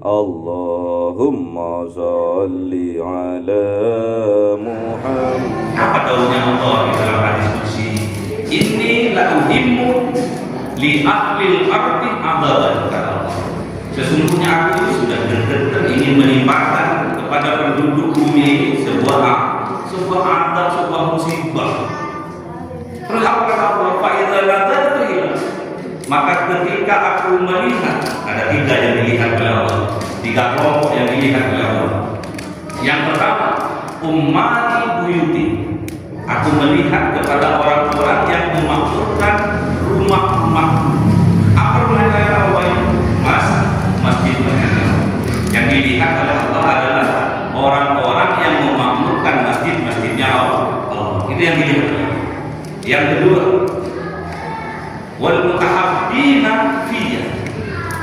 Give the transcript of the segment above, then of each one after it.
Allahumma salli ala Muhammad. Apa daunnya Allah di dalam hadis qudsi? Inni la uhimmu li ahlil ardi adaban, kata Allah. Sesungguhnya aku sudah benar-benar ingin menimpakan kepada penduduk bumi ini sebuah adab, sebuah musibah. Terus apa kata Allah? Fa idza nadartu ila, maka ketika aku melihat, ada tiga yang dilihat oleh Allah, tiga kelompok yang dilihat oleh Allah. Yang pertama, ummati buyuti, aku melihat kepada orang-orang yang memakmurkan rumah-rumah. Apa mereka yang Allah ini? Masjid mereka. Yang dilihat oleh Allah adalah orang-orang yang memakmurkan masjidnya Allah. Itu yang dilihat oleh Allah. Yang kedua, wal mutahabbina fiyya,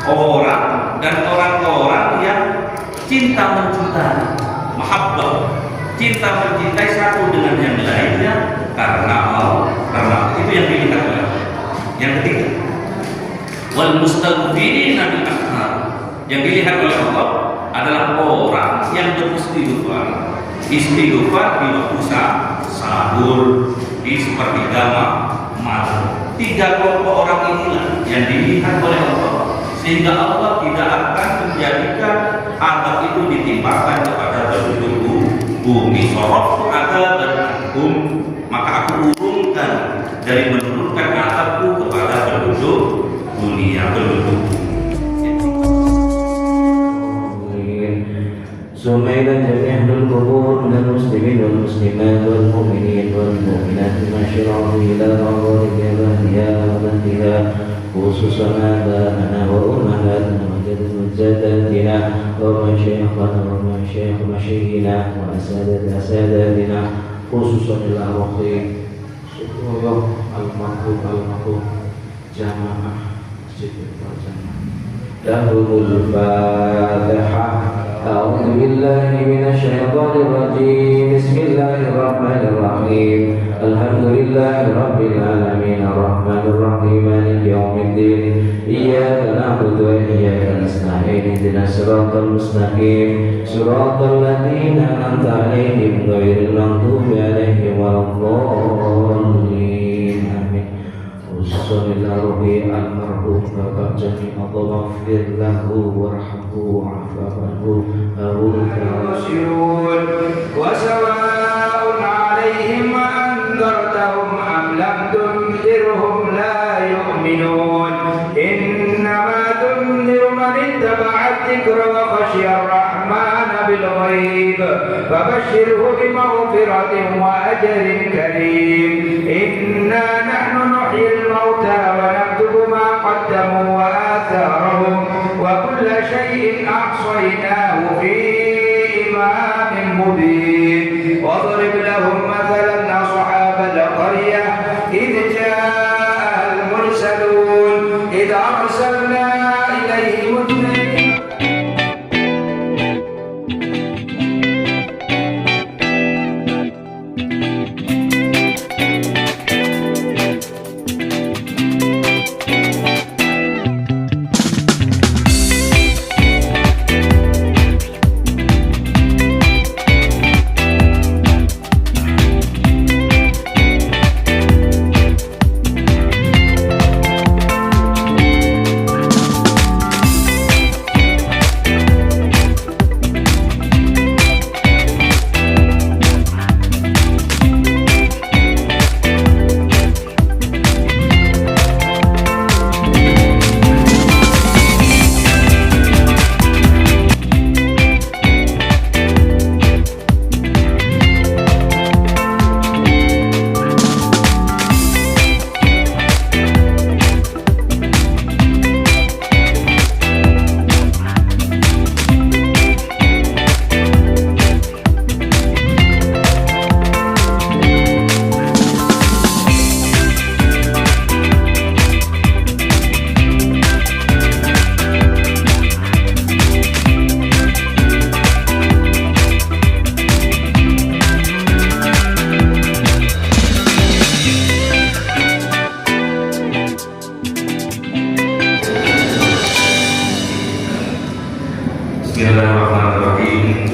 orang dan orang-orang yang cinta mencintai, mahabbah, cinta mencintai satu dengan yang lainnya karena Allah. Karena itu yang dilihat oleh Allah. Yang ketiga, wal mustaghfirina bil ashar, yang dilihat oleh Allah adalah orang yang beristighfar di waktu sahur, di sepertiga malam. Tiga kelompok orang inilah yang dilihat oleh Allah, sehingga Allah tidak akan menjadikan adab itu ditimpakan kepada penduduk bumi. Soroftu adaban, maka aku urungkan dari menurunkan adabku kepada penduduk dunia, penduduk bumi. سمعنا جميع القبور من المسلمين والمسلمات والمؤمنين والمؤمنات ما شرعوا إلى مرضات أهلها وأهلها، خصوصا آباءنا وأمهاتنا وجداتنا ومشايخنا ومشايخ مشايخنا وأساتذتنا، خصوصا الأخ المرحوم جماعة مسجد الجامعة. لهم الفاتحة. أعوذ بالله من الشيطان الرجيم. بسم الله الرحمن الرحيم. الحمد لله رب العالمين الرحمن الرحيم مالك يوم الدين. إياك نعبد وإياك نستعين. اهدنا الصراط المستقيم صراط الذين أنعمت عليهم غير المغضوب عليهم ولا الضالين. آمين. وصلى الله المرحوم Bapak Jami, Allah maghfir lahu warhamhu wa'fu anhu wa sawa'un 'alaihim anzartahum am lam tunzirhum la yu'minun. Innama tunziru man ittaba'a adh-dhikra wa khashiya ar-rahmana bil ghaib fabashshirhu bi maghfiratin wa ajrin karim. Inna nahnu nuhyil mauta wa naktubu ma قدموا وآثارهم وكل شيء أحصيناه في إمام مبين. واضرب لهم مثلا أصحاب القرية إذ جاء المرسلون إذ أرسلنا إليهم اثنين. Bismillahirrahmanirrahim.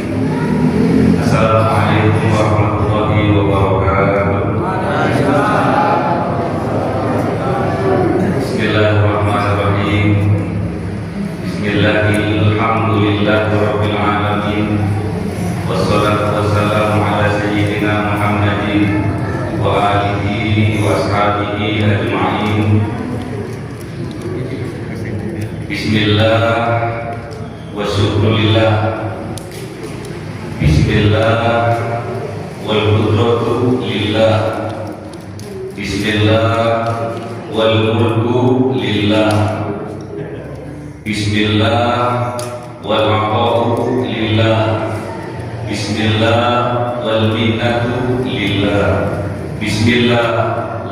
Assalamualaikum warahmatullahi wabarakatuh. Bismillahirrahmanirrahim. Bismillahirrahmanirrahim. Alamin. Wassalatu wassalamu ala sayyidina Muhammadin wa alihi wa ashabihi ajma'in. Bismillah wa syukurillah. Bismillah wal qudratu lillah. Bismillah wal mulku lillah. Bismillah wal aqa'u lillah. Bismillah wal minnatu lillah. Bismillah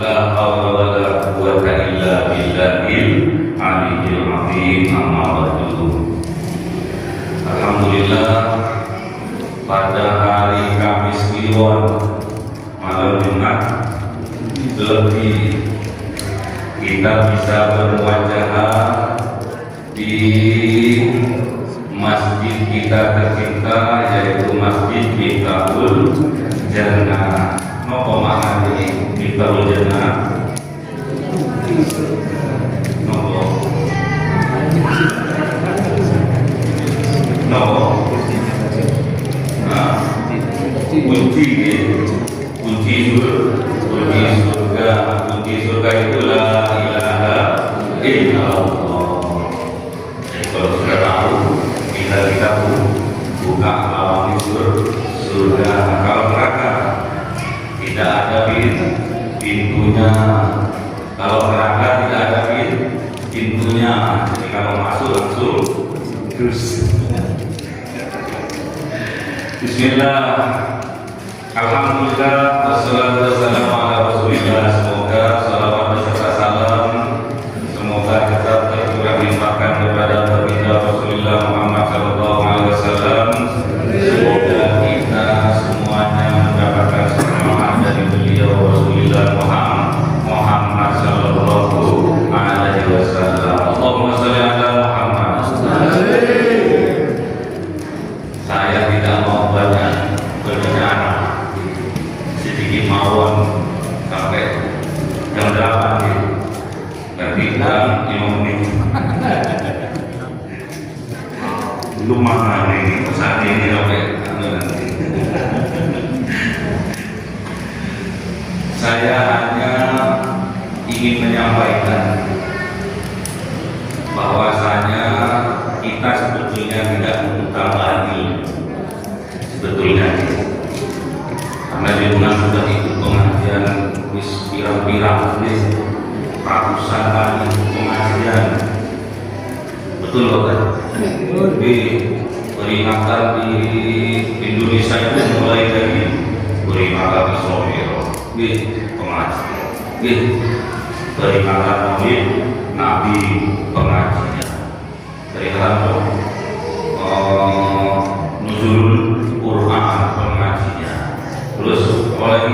la hawla wa la quwwata illa billahil aliyyil azim. Amma ba'du. Alhamdulillah, pada hari Kamis Kliwon malam Jumat lebih kita bisa bermuajahah di masjid kita tercinta, yaitu Masjid Miftahul Jannah. Nopo maknane Miftahul Jannah? Nopo? Nopo? Nah, kunci surga itu la ilaha illallah. Kalau sudah tahu, kita buka lawang surga. Kalau neraka tidak ada pintunya. Kalau neraka tidak ada pintunya. Jadi kalau masuk langsung terus. Bismillah. Alhamdulillah, wassalatu wassalamu ala Rasulillah. Semoga salawat beserta salam semoga tetap tercurah limpahkan kepada baginda Rasulullah Muhammad sallallahu alaihi wasallam. Semoga kita semuanya mendapatkan syafaat dari beliau Rasulullah Muhammad sallallahu alaihi wasallam. Allahumma shalli ala Muhammad. Saya tidak mau banyak berbicara, sedikit mawon sampai jam 8 gitu. Berarti kurang 5 menit. Belum mana ini saat ini sampai nanti. Saya hanya ingin menyampaikan bahwasanya kita sebetulnya tidak butuh tambahan ilmu. Sebetulnya karena di rumah sudah ikut pengajian wis pirang-pirang ratusan kali pengajian. Betul kan? Jadi peringatan di Indonesia itu mulai dari peringatan Isra pengajian, peringatan Maulid Nabi pengajian, peringatan nuzul Quran pengajian, terus apa lagi?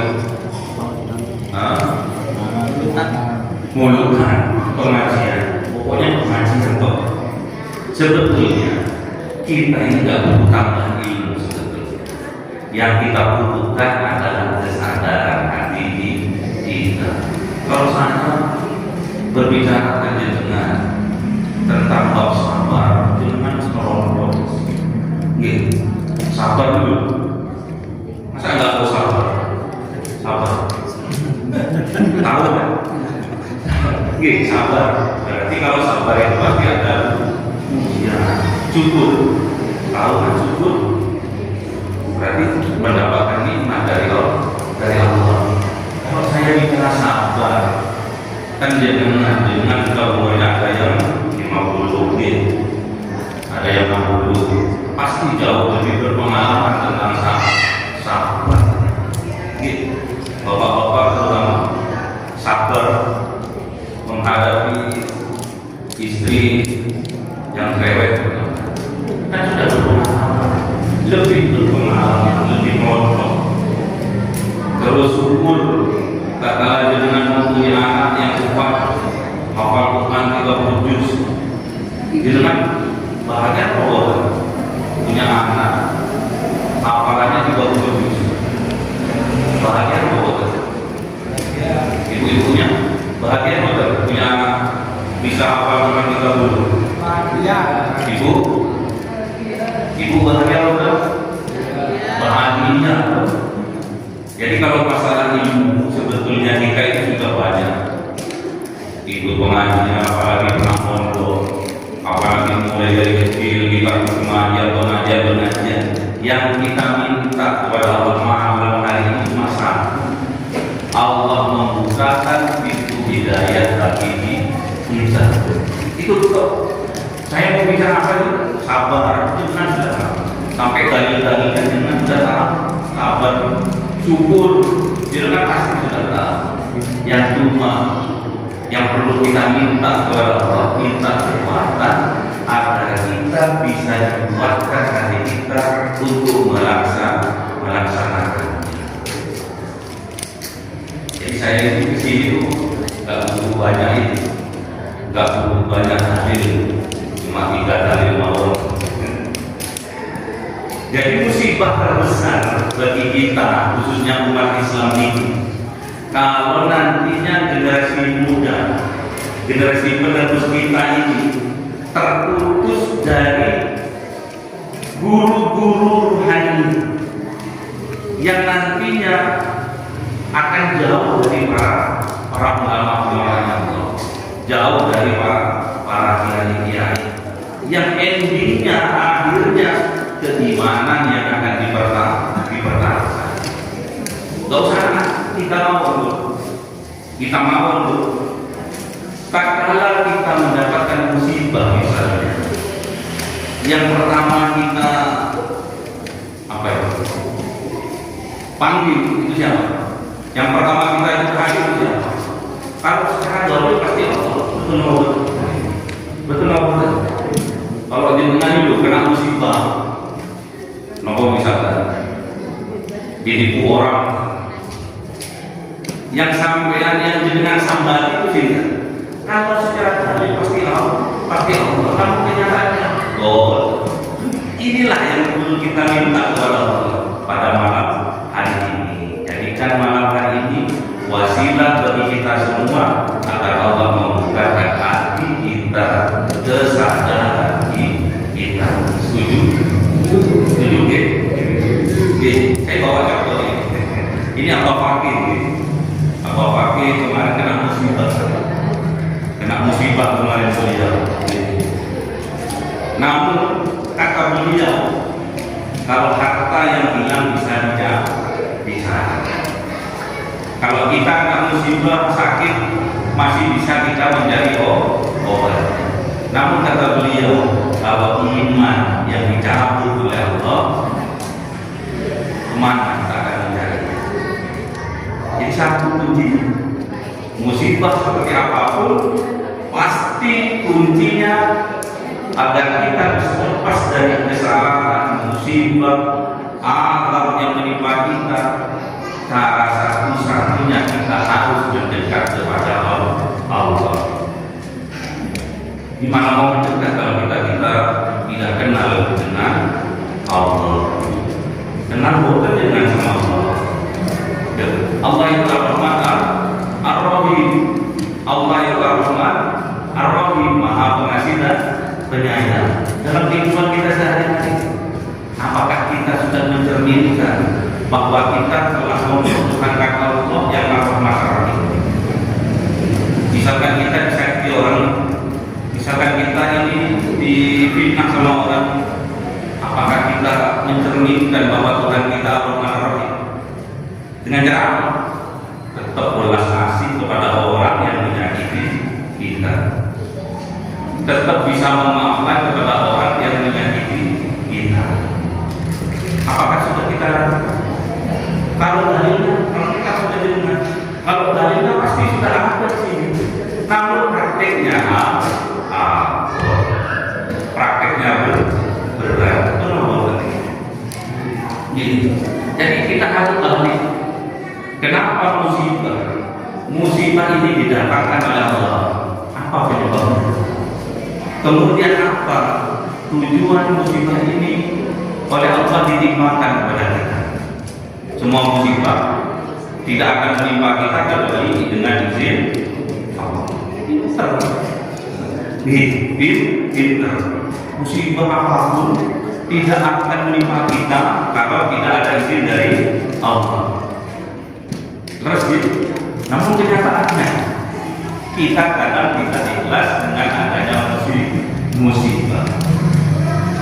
Mulukan pengajian, pokoknya pengajian kok. Sebetulnya kita ini tidak butuh tambahan ilmu sebetulnya. Yang kita butuhkan adalah kesadaran hati kita. Kalau saya berbicara dengan tentang bab sabar, jangan merontok. Gitu. Sabar dulu. Masa nggak mau sabar? Sabar. Tahu kan? Gitu, sabar. Berarti kalau sabar itu pasti ada ujian. Cukup. Tahu kan cukup? Berarti mendapatkan nikmat dari Allah. Kalau saya bicara sabar, kan dengan kalau ada yang 50 menit, ada yang 60, pasti jauh lebih berpengalaman tentang sabar. Gitu. Bapak-bapak terutama sabar menghadapi istri yang cerewet, kan sudah berpengalaman, lebih berpengalaman, lebih montok. Terus syukur tak kalah dengan mempunyai anak yang kuat, hafal Quran 30 juz. Itu kan bahagia Allah. manja. Jadi kalau masalah ilmu sebetulnya kita itu sudah banyak. Ikut pengajian, apalagi pernah mondok, apalagi mulai dari kecil kita pengajian. Yang kita minta kepada Allah malam hari ini cuma satu. Allah membukakan pintu hidayah bagi kita. Itu betul. Saya mau bicara apa itu? Sabar, jangan sudah sampai dalil-dalilnya jangan sudah sabar, syukur, jangan pasti sudah tahu. Yang cuma yang perlu kita minta kepada Allah, minta kekuatan agar kita bisa dikuatkan hati kita untuk melaksanakan. Jadi saya itu kesini itu nggak butuh banyak itu, nggak butuh banyak hasil, cuma 3 dalil mau. Jadi musibah terbesar bagi kita, khususnya umat Islam ini, kalau nantinya generasi muda, generasi penerus kita ini terputus dari guru-guru rohani yang nantinya akan jauh dari para ulama, jauh dari para kiai-kiai, yang endingnya akhirnya keimanan yang akan dipertahankan. Gak usah kita mau untuk tak kalah kita mendapatkan musibah misalnya. Yang pertama kita panggil itu siapa? Yang pertama kita itu panggil itu siapa? Kalau secara doa pasti Allah. Betul. Kalau jenengan dulu kena musibah, nopo misalkan ditipu orang, yang sampean yang jenengan sambal itu tidak. Kalau secara dalil pasti Allah. Kamu kenyataannya. Inilah yang perlu kita minta kepada Allah pada malam hari ini. Jadikan malam hari ini wasilah bagi kita semua agar Allah membukakan hati kita, kesadaran kita. Setuju? Oke. Saya bawa contoh ini. Ini apa fakir? Apa fakir kemarin kena musibah kemarin beliau. Namun kata beliau, kalau harta yang hilang bisa dicari. Kalau kita kena musibah sakit masih bisa kita mencari obat. Namun kata beliau, kalau iman yang dicabut oleh Allah, kemana kita akan mencari? Jadi satu kunci musibah seperti apapun, pasti kuncinya agar kita bisa lepas dari kesalahan, musibah, azab yang menimpa kita. Cara satu-satunya kita harus mendekat kepada Allah. Gimana mau mendekat kalau kita tidak kenal dengan Allah? Kenal bukan dengan sama Allah. Allah itu Ar-Rahman Ar-Rahim. Allah itu Ar-Rahman Ar-Rahim, Maha Pengasih dan Penyayang. Dalam kehidupan kita sehari-hari, apakah kita sudah mencerminkan bahwa kita telah membutuhkan kata Allah yang Ar-Rahman Ar-Rahim? Misalkan kita disakiti orang, misalkan kita ini difitnah sama orang, apakah kita mencerminkan bahwa Tuhan kita Ar-Rahman Ar-Rahim? Dengan cara apa? Tetap belas kasih kepada orang yang menyakiti kita, tetap bisa memaafkan kepada orang yang menyakiti kita. Apakah sudah kita lakukan? Kalau kita sudah dengar, kalau dalilnya pasti sudah ada di sini. Namun prakteknya berat. Jadi kita harus ahli. Kenapa musibah ini didatangkan oleh Allah? Apa penyebabnya? Kemudian apa tujuan musibah ini oleh Allah dinikmatkan kepada kita? Semua musibah tidak akan menimpa kita kecuali dengan izin Allah. Pinter. Musibah apapun tidak akan menimpa kita kalau tidak ada izin dari Allah. Terus gitu. Namun kenyataannya kita kadang tidak ikhlas dengan adanya musibah.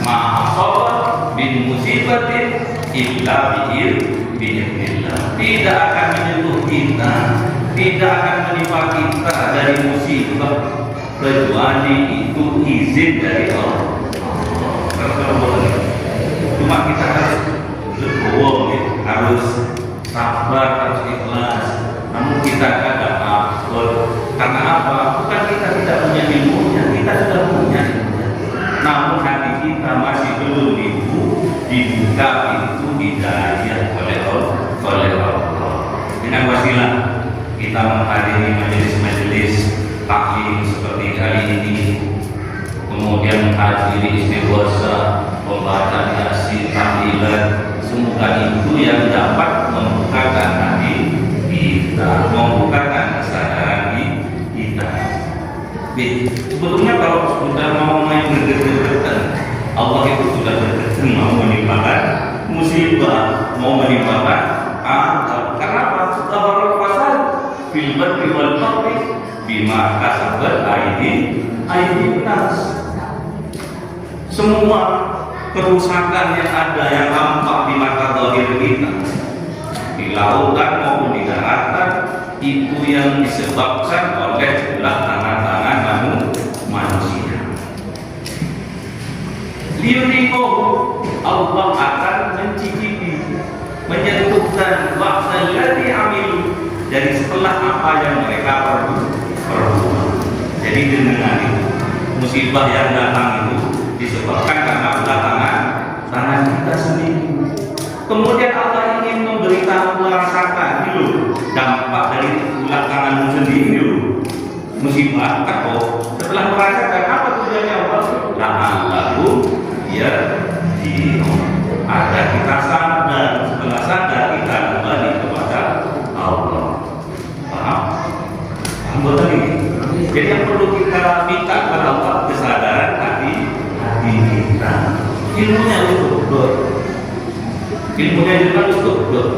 Ma'asobat bin musibatin illa bi'idznillah. Tidak akan menyentuh kita, tidak akan menimpa kita dari musibah kecuali itu izin dari Allah. Cuma kita harus legowo, harus sabar, harus ikhlas. Namun kita kadang karena apa? Bukan kita tidak punya ilmunya, kita sudah punya ilmunya. Namun hati kita masih belum dibuka pintu hidayah oleh Allah. Dengan wasilah kita menghadiri majelis-majelis taklim seperti kali ini, kemudian menghadiri istighosa, pembacaan yasin, tahlilan, semoga itu yang dapat membukakan hati kita, membukakan kesadaran kita. Sebetulnya kalau sudah mau main berdebat-debat, Allah itu sudah berdebat mau menimpakan musibah, mau menimpakan azab. Kenapa? Tabarruk fasad fil barri wal bahri bima kasabat aydin nas. Semua kerusakan yang ada yang nampak di mata zahir kita di lautan maupun di daratan itu yang disebabkan oleh ulah tangan manusia. Liyudhikohu, Allah akan mencicipi, menyentuhkan waktu lati amilu dari setelah apa yang mereka perbuat. Jadi dengan itu musibah yang datang itu disebabkan karena ulah tangan kita sendiri. Kemudian Allah ingin memberitahu merasakan dulu dampak dari ulah tanganmu sendiri dulu. Musibah atau setelah merasakan apa tujuannya Allah? La'allahu ya ada kita sadar, setelah sadar kita kembali kepada Allah. Paham betul ini? Jadi yang perlu kita minta kepada Allah kesadaran hati kita. Ilmunya betul. Ilmunya juga betul.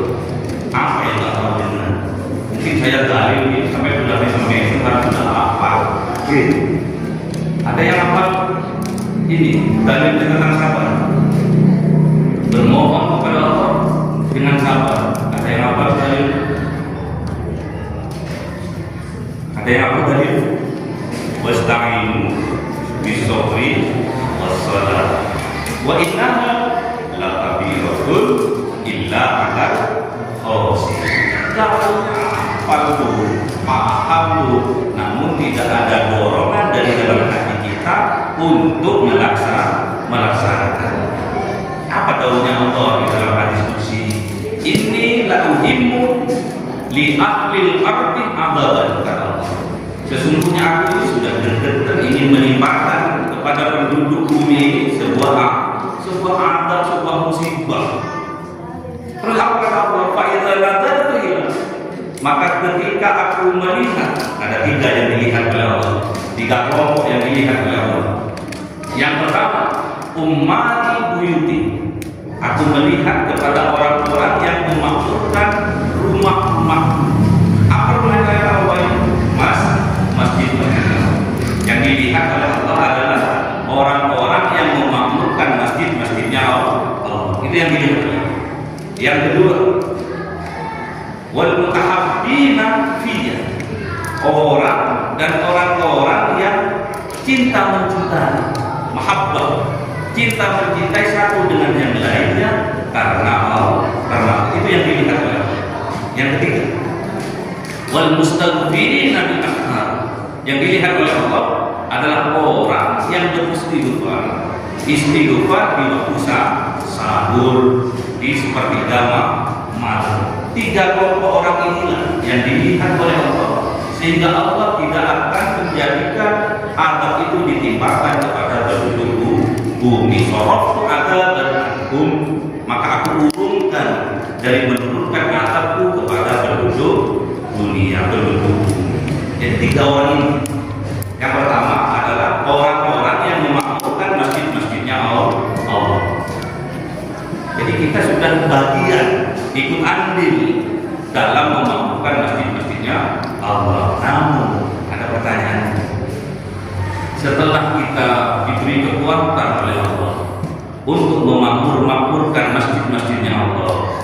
Apa yang tak tahu benar? Mungkin saya dalil ini sampai sudah bisa mengenai karena sudah apa? Ada yang apa? Ini dalil tentang sabar. Bermohon kepada Allah dengan sabar. Ada yang apa dalil? Ada yang apa dalil? Wasta'inu bis-sabri was-salah. Wa innaha lakabiratun illa 'alal khashi'in. Paham lu, namun tidak ada dorongan dari dalam hati kita untuk melaksanakan. Apa daunnya Allah di dalam hadis qudsi? Inni la uhimmu li ahlil ardi adaban, kata Allah. Sesungguhnya aku sudah bergetar ingin menimpakan kepada penduduk bumi ini sebuah adab, sebuah musibah. Terus apa kata Allah? Fa'idza nadhartu, maka ketika aku melihat, ada tiga yang dilihat oleh Allah, tiga kelompok yang dilihat oleh Allah. Yang pertama, ummati buyuti, aku melihat kepada orang-orang yang memakmurkan rumah-rumah. Apa rumah mereka? Masjid mereka. Yang dilihat oleh Allah adalah orang-orang yang memakmurkan masjid-masjidnya Allah. Itu yang dilihat oleh Allah. Yang kedua, wal mutahabbina fiyya, orang dan orang-orang yang cinta mencintai, mahabbah, cinta mencintai satu dengan yang lainnya karena Allah. Karena itu yang dilihat oleh Allah. Yang ketiga, wal mustaghfirina bil ashar, yang dilihat oleh Allah adalah orang yang beristighfar, istighfar di waktu sahur, di sepertiga malam. Tiga kelompok orang inilah yang dilihat oleh Allah, sehingga Allah tidak akan menjadikan azab itu ditimpakan kepada penduduk bumi. Soroftu adzabahum, maka aku urungkan dari menurunkan azabku kepada penduduk dunia, penduduk bumi. Jadi tiga orang ini. Yang pertama adalah orang-orang yang memakmurkan masjid-masjidnya Allah. kita sudah bagian ikut andil dalam memakmurkan masjid-masjidnya Allah. Namun ada pertanyaan, setelah kita diberi kekuatan oleh Allah untuk memakmurkan masjid-masjidnya Allah,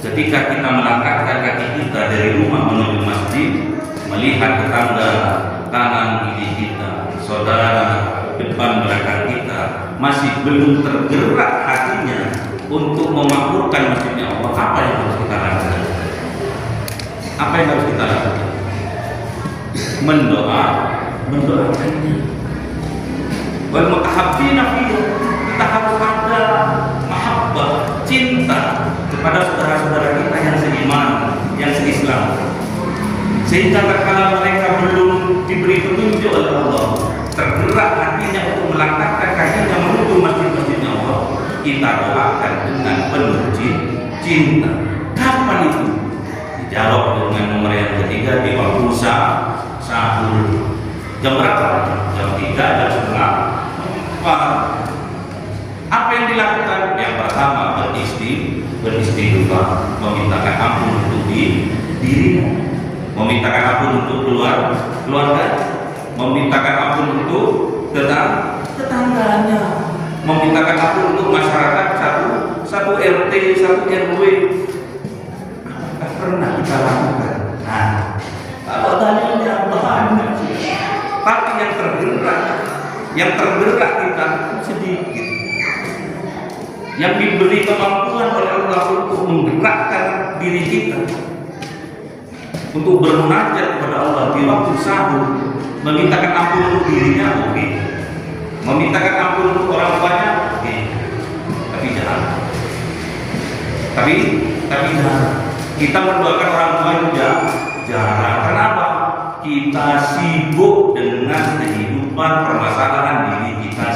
ketika kita melangkahkan kaki kita dari rumah menuju masjid, melihat tetangga kanan kiri kita, saudara depan belakang kita, masih belum tergerak hatinya untuk memakmurkan masjidnya Allah, apa yang harus kita lakukan? Apa yang harus kita lakukan? Mendoakannya. Wal mutahabbina fihi, kita harus ada mahabbah, cinta kepada saudara-saudara kita yang seiman, yang seislam, sehingga tatkala mereka belum diberi petunjuk oleh Allah, tergerak hatinya untuk melangkahkan kakinya menuju masjid-masjidnya Allah, kita doakan dengan penuh cinta. Kapan itu? Dijawab dengan nomor yang ketiga di waktu sahur. Jam berapa? Jam 3, jam 3:30. Apa yang dilakukan? Yang pertama beristighfar, memintakan ampun untuk dirimu, memintakan ampun untuk keluarga, memintakan ampun untuk tetangganya, memintakan ampun untuk masyarakat satu RT, satu RW. Apakah pernah kita lakukan? Nah, kalau dalilnya banyak, tapi yang tergerak kita sedikit. Yang diberi kemampuan oleh Allah untuk menggerakkan diri kita untuk bermunajat kepada Allah di waktu sahur, memintakan ampun untuk dirinya, oke. Memintakan ampun untuk orang tuanya, oke. Tapi jangan. Tapi jangan. Kita mendoakan orang tua juga jarang. Kenapa? Kita sibuk dengan kehidupan permasalahan diri kita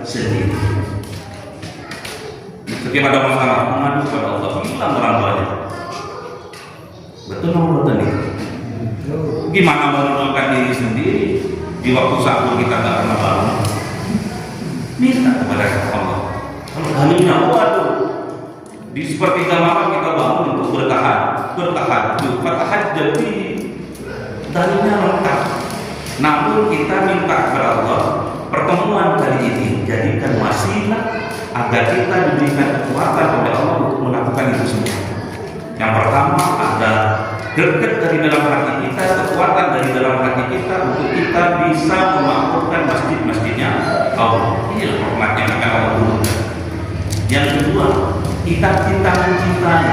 sendiri. Setiap ada masalah, mengadu kepada Allah, hilang orang tuanya. Betul atau betul nih? Gimana mendoakan diri sendiri di waktu sahur kita nggak pernah bangun? Minta kepada Allah. Kalau dalilnya, waduh, di sepertiga malam kita bangun untuk bertahajud, jadi dalilnya lengkap. Namun kita minta kepada Allah, pertemuan kali ini jadikan wasilah agar kita diberikan kekuatan oleh Allah untuk melakukan itu semua. Yang pertama ada greget dari dalam hati kita, kekuatan dari dalam hati kita untuk kita bisa memakmurkan masjid-masjidnya Allah. Inilah rahmat yang akan Allah turunkan. Yang kedua, kita cinta mencintai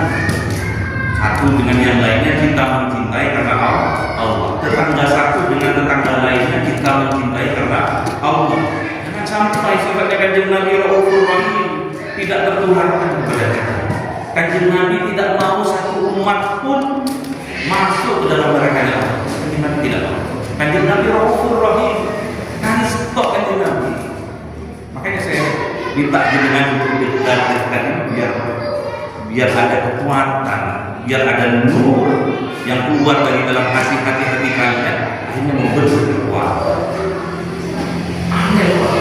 satu dengan yang lainnya, cinta mencintai karena Allah. Tetangga satu dengan tetangga lainnya cinta mencintai karena Allah. Jangan sampai sifatnya Kanjeng Nabi Raufur Rahim tidak tertularkan kepada kita. Kanjeng Nabi tidak mau satu umat pun masuk ke dalam nerakanya Allah. Kanjeng Nabi tidak mau. Kanjeng Nabi Raufur Rahim, kali stop Kanjeng Nabi. Makanya saya minta jenengan untuk dekat biar ada kekuatan, biar ada nur yang keluar dari dalam hati-hati kalian, akhirnya membentuk kekuatan. Aneh Pak,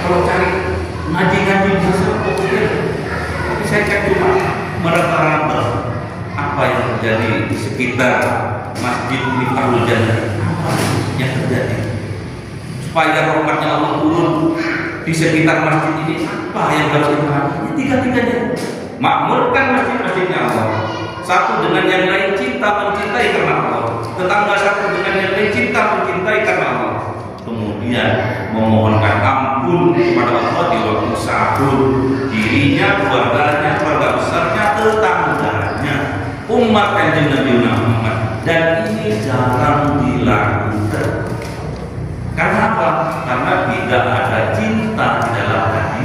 kalau cari ngaji-ngaji bisa populer, tapi saya cek cuma meraba-raba apa yang terjadi di sekitar Masjid Miftahul Jannah, apa yang terjadi supaya rahmatnya Allah turun di sekitar masjid ini. Apa yang harus kita lakukan? Tiga-tiganya makmurkan masjid-masjidnya Allah, satu dengan yang lain cinta mencintai karena Allah, tetangga satu dengan yang lain cinta mencintai karena Allah, kemudian memohonkan ampun kepada Allah di waktu sahur, dirinya, keluarganya, keluarga besarnya, tetangganya, umat Kanjeng Nabi Muhammad. Dan ini jarang dilakukan. Karena apa? Karena tidak ada cinta di dalam hati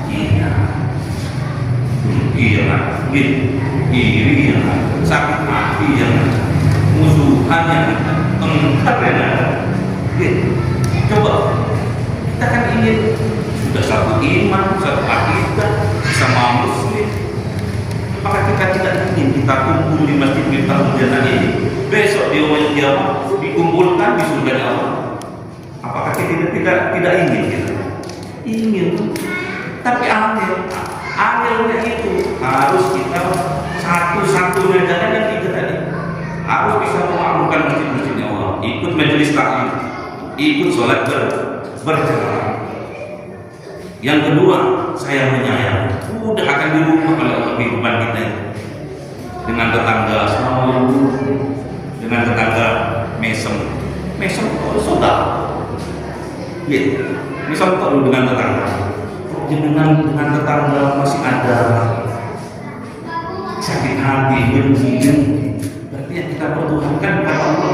kita. Iri yang sakit hati yang musuhan yang engkar yang coba kita kan ingin sudah satu iman, satu akidah, sama muslim. Apakah kita tidak ingin kita kumpul di Masjid Miftahul Jannah ini besok di yaumul qiyamah dikumpulkan di surga Allah? Apakah kita tidak ingin kita? Ingin, tapi anehnya itu harus kita satu-satunya jalan yang tiga tadi. Harus bisa memakmurkan masjid-masjidnya Allah, ikut majelis taklim, ikut sholat berjamaah. Yang kedua, saya menyayang, udah akan dirubah oleh Allah kehidupan kita ini. Dengan tetangga sama, dengan tetangga mesem saudara. Gitu. Misal kalau dengan tetangga, dengan tetangga masih ada sakit hati, benci, berarti yang kita pertuhankan bukan Allah.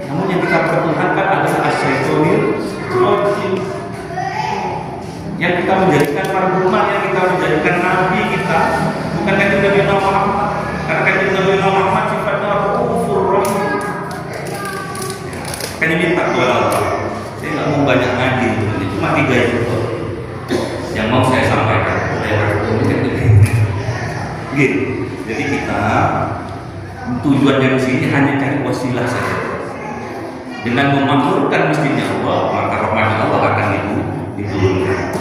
Namun yang kita pertuhankan adalah asyaitonir rajim. Yang kita menjadikan paradigma, yang kita menjadikan nabi kita, bukan kanjeng Nabi Muhammad. Karena kanjeng Nabi Muhammad sifatnya Raufur Rahim. Makanya minta kepada Allah. Saya nggak mau banyak ngaji, cuma 3 itu yang mau saya sampaikan. Gitu. Jadi kita tujuannya di sini hanya cari wasilah saja. Dengan memakmurkan masjidnya Allah, maka rahmat Allah akan diturunkan.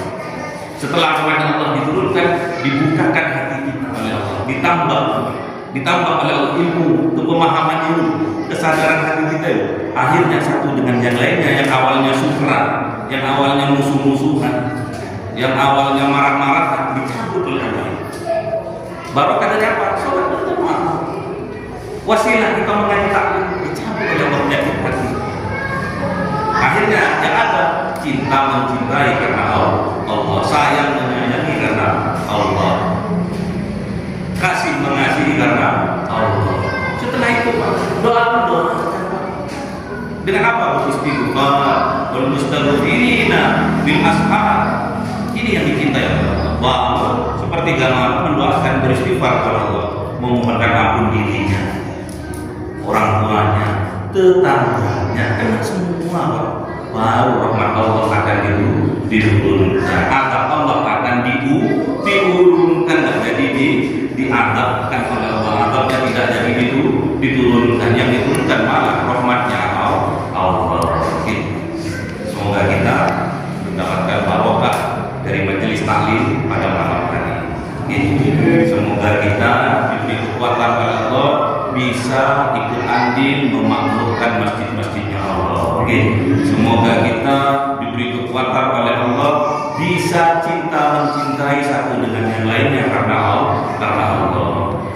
Setelah rahmat Allah diturunkan, dibukakan hati kita oleh Allah, ditambah oleh Allah ilmu, pemahaman ilmu, kesadaran hati kita itu. Akhirnya satu dengan yang lainnya, yang awalnya sukra, yang awalnya musuh-musuhan, yang awalnya marah-marah, dicabut oleh Allah. Barokah dari apa? Sholat berjamaah. Wasilah kita mengaji taklim dicabut oleh Allah penyakit hati. Akhirnya yang ada cinta mencintai karena Allah, sayang menyayangi karena Allah, kasih mengasihi karena Allah. Setelah itu doa dengan apa? Istighfar, wal mustaghfirina bil ashar. Ini yang dicintai Allah. Bangun seperti gambar mendoakan beristighfar kepada Allah, memohonkan ampun dirinya, orang tuanya, tetangganya, karena semua baru rahmat Allah akan diturunkan. Azab Allah akan diturunkan, tidak jadi diadabkan oleh Allah. Azabnya tidak jadi diturunkan, yang diturunkan malah rahmatnya Allah. Semoga kita mendapatkan barokah dari majelis taklim pada malam hari ini. Semoga kita diberi kekuatan oleh Allah, bisa ikut andil memakmurkan masjid-masjidnya Allah. Semoga kita diberi kekuatan oleh Allah, bisa cinta mencintai satu dengan yang lainnya karena Allah.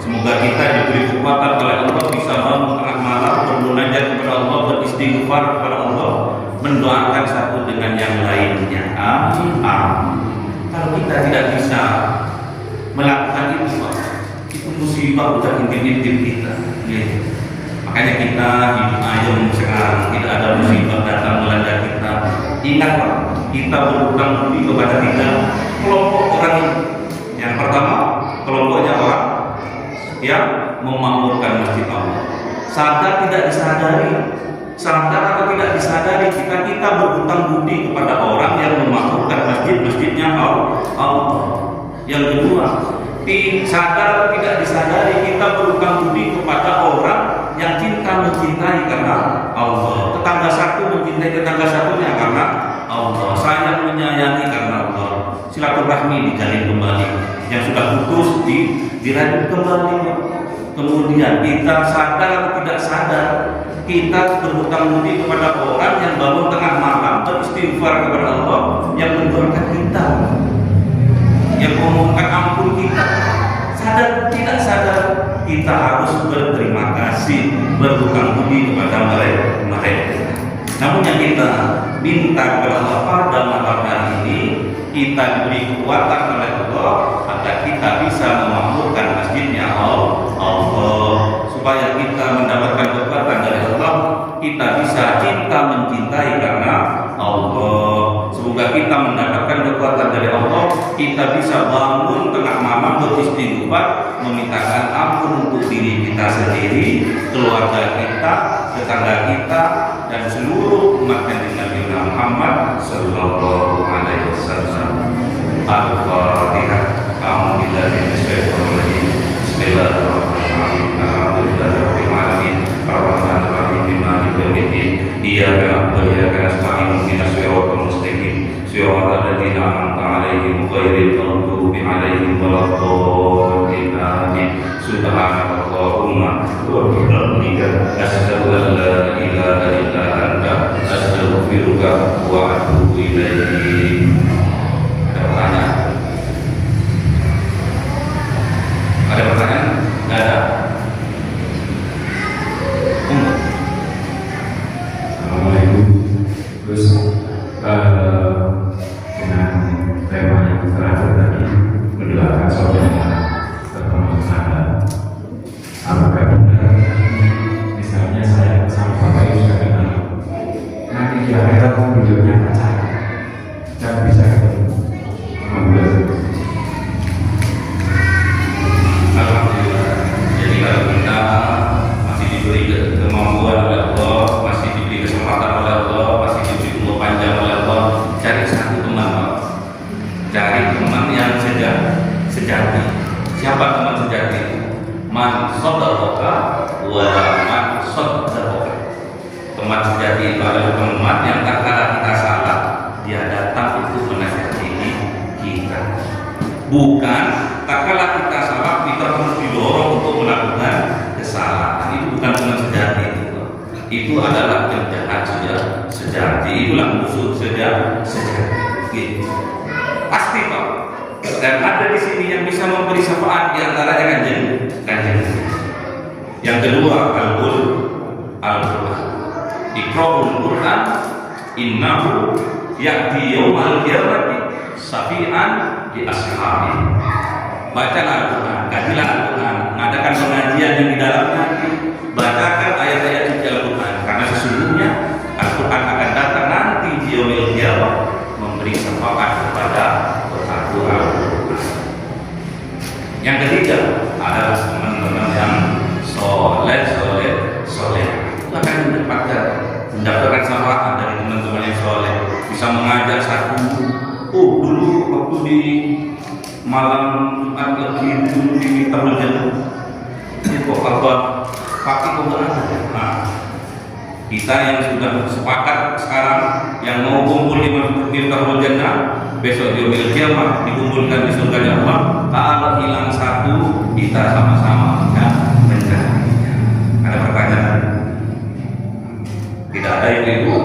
Semoga kita diberi kekuatan oleh Allah, bisa bangun tengah malam bermunajat kepada Allah, beristighfar kepada Allah, mendoakan satu dengan yang lainnya. Amin. Kalau kita tidak bisa melakukan itu musibah udah intip-intip kita. Makanya kita hidup ayam sekarang, tidak ada musibah datang melanda kita. Ingat Pak, kita berhutang budi kepada 3 kelompok orang ini. Yang pertama, kelompoknya orang yang memakmurkan masjid Allah. Sadar tidak disadari, sadar atau tidak disadari, kita berhutang budi kepada orang yang memakmurkan masjidnya Allah. Yang kedua, sadar atau tidak disadari, kita berhutang budi kepada orang yang cinta mencintai karena Allah. Tetangga satu mencintai tetangga satunya karena Allah. Sayang menyayangi karena Allah. Silaturahmi dijalin kembali. Yang sudah putus dirajut kembali. Kemudian kita sadar atau tidak sadar, kita berhutang budi kepada orang yang bangun tengah malam beristighfar kepada Allah, yang mendoakan kita, yang memohonkan ampun kita. Sadar tidak sadar, kita harus berterima kasih, berhutang budi kepada mereka. Namun yang kita minta kepada Allah pada malam hari ini, kita diberi kekuatan oleh Allah agar kita bisa memakmurkan masjidnya Allah, supaya kita mendapatkan kekuatan dari Allah, kita bisa cinta mencintai karena Allah. Semoga kita mendapatkan kekuatan dari Allah, kita bisa bangun tengah malam beristighfar, memintakan ampun untuk diri kita sendiri, keluarga kita, tetangga kita, dan seluruh umat Nabi Muhammad sallallahu alaihi wasallam. Al-Fatihah. Bismillahirrahmanirrahim. Alhamdulillahirabbil alamin. Arrahmanirrahim. Maliki yaumiddin. Iyyaka na'budu wa iyyaka nasta'in. Ihdinas siratal mustaqim. Siratal ladzina an'amta عليهم غير المغضوب عليهم ولا الضالين آمين سبحانك اللهم وبحمدك أشهد أن لا إله إلا أنت أستغفرك وأتوب إليك. Ada pertanyaan? Ada pertanyaan? Tidak ada? Assalamualaikum. Terus dengan tema yang terakhir tadi mendoakan saudara ketemu sahabat, apakah benar misalnya saya sama bapak ibu sudah kenal, nanti di akhirat wujudnya pacaran dan bisa ketemu? Alhamdulillah. Jadi kalau kita masih diberi kemampuan oleh Allah, masih diberi kesempatan oleh Allah, masih diberi umur panjang oleh Allah, cari satu teman, cari teman yang sejati. Siapa teman sejati? Man sadaqaka wa man saddaqaka. Teman sejati itu adalah teman yang tak kala kita salah, dia datang untuk menasihati kita. Bukan tak kala kita salah kita terus didorong untuk melakukan kesalahan. Itu bukan teman sejati itu adalah penjahat sejati. Itulah musuh sejati. Pasti Pak. Dan ada di sini yang bisa memberi syafaat di antaranya kanjeng. Yang kedua Al-Qur'an. Iqra'ul Qur'an innahu ya'ti yaumal qiyamati syafi'an di ashabi. Bacalah Al-Quran, kajilah Al-Quran, mengadakan pengajian yang di dalamnya, bacakan ayat-ayat suci Al-Quran, karena sesungguhnya Al-Quran akan datang nanti di yaumil qiyamah memberi syafaat kepada pelaku Al-Quran. Yang ketiga adalah teman-teman yang soleh itu akan mendapatkan syafaat dari teman-teman yang soleh, bisa mengajak satu. Dulu waktu di malam Jumat lagi dulu di Tabul Jannah, ini kok apa pakai kok nggak ada. Nah, kita yang sudah sepakat sekarang yang mau kumpul di Tabul Jannah besok di yaumil qiyamah dikumpulkan di surga Allah. Kalau hilang satu kita sama-sama mencarinya. Ada pertanyaan? Tidak ada ibu?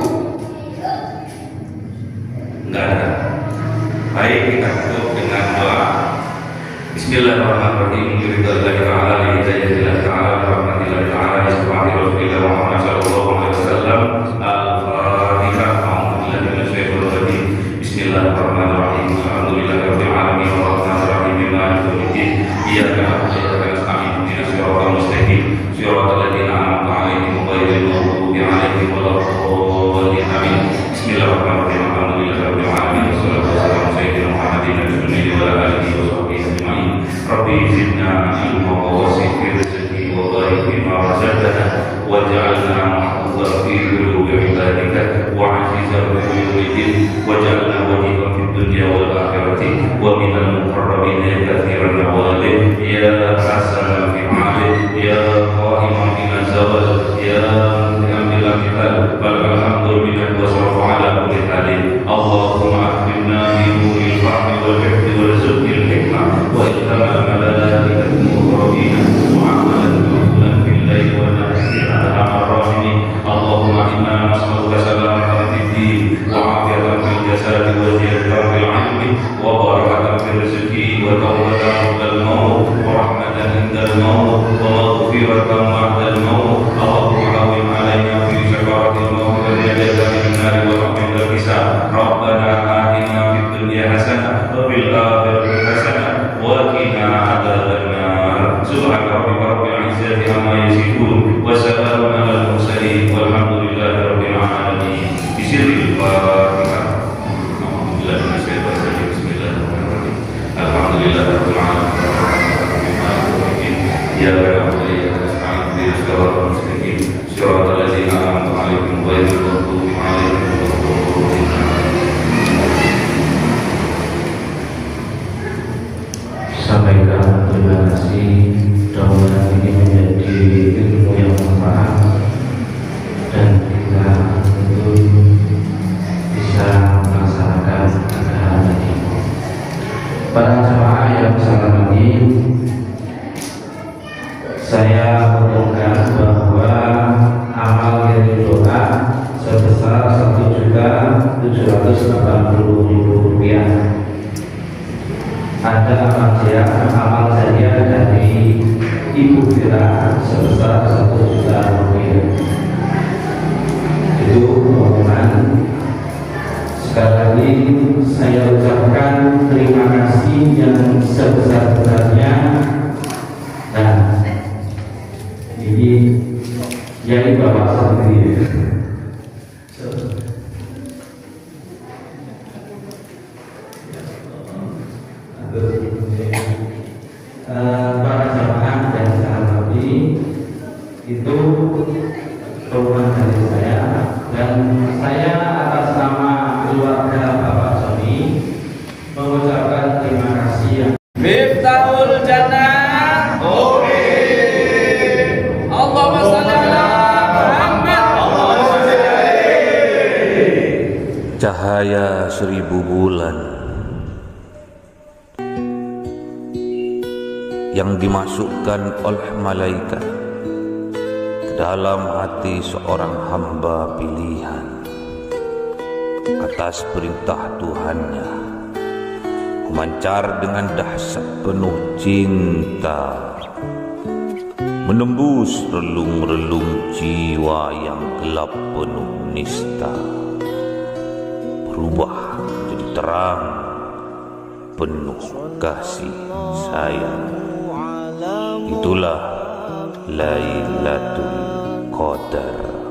Enggak ada. Baik, kita tutup dengan doa. Bismillahirrahmanirrahim. Alhamdulillahi ta'ala li hidayatillah ta'ala wa rahmatillahi ta'ala li subhanahu Rasulillah Muhammad sallallahu alaihi wasallam. Al-Fatihah. A'udzubillahi minasyaitonir rajim. Bismillahirrahmanirrahim. Alhamdulillahi rabbil alamin arrahmanir rahim maliki yaumiddin. Iyyaka na'budu wa iyyaka nasta'in. Ihdinas siratal mustaqim. Siratal ladzina an'amta 'alaihim ghairil maghdubi 'alaihim waladdallin. Amin. Bismillahirrahmanirrahim. Alhamdulillahi rabbil alamin. Wassalatu wassalamu ala sayyidina Muhammadin wa ala alihi wa sahbihi ajma'in. Rabbi zidna ilma wa wasi' fi rizqi wa barik bima razaqtana waj'alna mahfuzan fi qulubi ibadika wa 'azizan fi yawmiddin waj'alna wajiban fid dunya wal akhirati wa minal muqarrabin ya katsiran awalin ya hasanan fi 'alin ya qa'iman bina zawal ya mu'amila mithal bal alhamdulillah wa sallallahu ala kulli halin. Allahumma akrimna bi nuril fahmi wal hifzi wal rizqil hikmah wa ilhamal malaikatil muqarrabin wa amalan maqbulan fil laili wan nahari arhamar rahimin. Allahumma inna nas'aluka salamatan fid din wa 'afiyatan fil jasadi wa ziyadatan fil 'ilmi wa barakatan fil rizqi wa tawbatan qabla al-maut wa rahmatan inda al-maut wa maghfiratan ba'da al-maut. Allahumma hawwin 'alaina fi syafa'atil maut wa najatan min an-nar wa rahmatal hisab. Rabbana atina fid dunya hasanah wa fil akhirati hasanah wa qina adzabannar. Subhana rabbika rabbil izzati amma yasifun wa salamun alal mursalin walhamdulillahi rabbil alamin. Bismillahirrahmanirrahim. Bismillahirrahmanirrahim. Alhamdulillahi rabbil alamin. Ya rabbi ya nasta'in ihdinas siratal mustaqim siratal ladzina an'amta 'alaihim ghairil maghdubi 'alaihim waladdallin. Sampaikan terima kasih. Mudah-mudahan ini menjadi ilmu yang bermanfaat dan kita tentu Para jemaah yang saya hormati, saya mengumumkan bahwa amal kirim doa sebesar Rp1.780.000. Ada amal jariah dari Ibu Fira sebesar Rp1 juta. Itu pengumuman. Sekali lagi saya ucapkan terima kasih yang sebesar-besarnya. Nah, ini yang Bapak sendiri. Para jamaah dan sahabat itu pengumuman dari saya, dan saya atas nama keluarga Bapak Sony mengucapkan terima kasih yang Miftahul Jannah. Allahumma shalli ala Muhammad. Cahaya 1000 bulan yang dimasukkan oleh malaikat ke dalam hati seorang hamba pilihan atas perintah Tuhannya, memancar dengan dahsyat penuh cinta, menembus relung-relung jiwa yang gelap penuh nista, berubah menjadi terang penuh kasih sayang. Itulah Lailatul Qadar.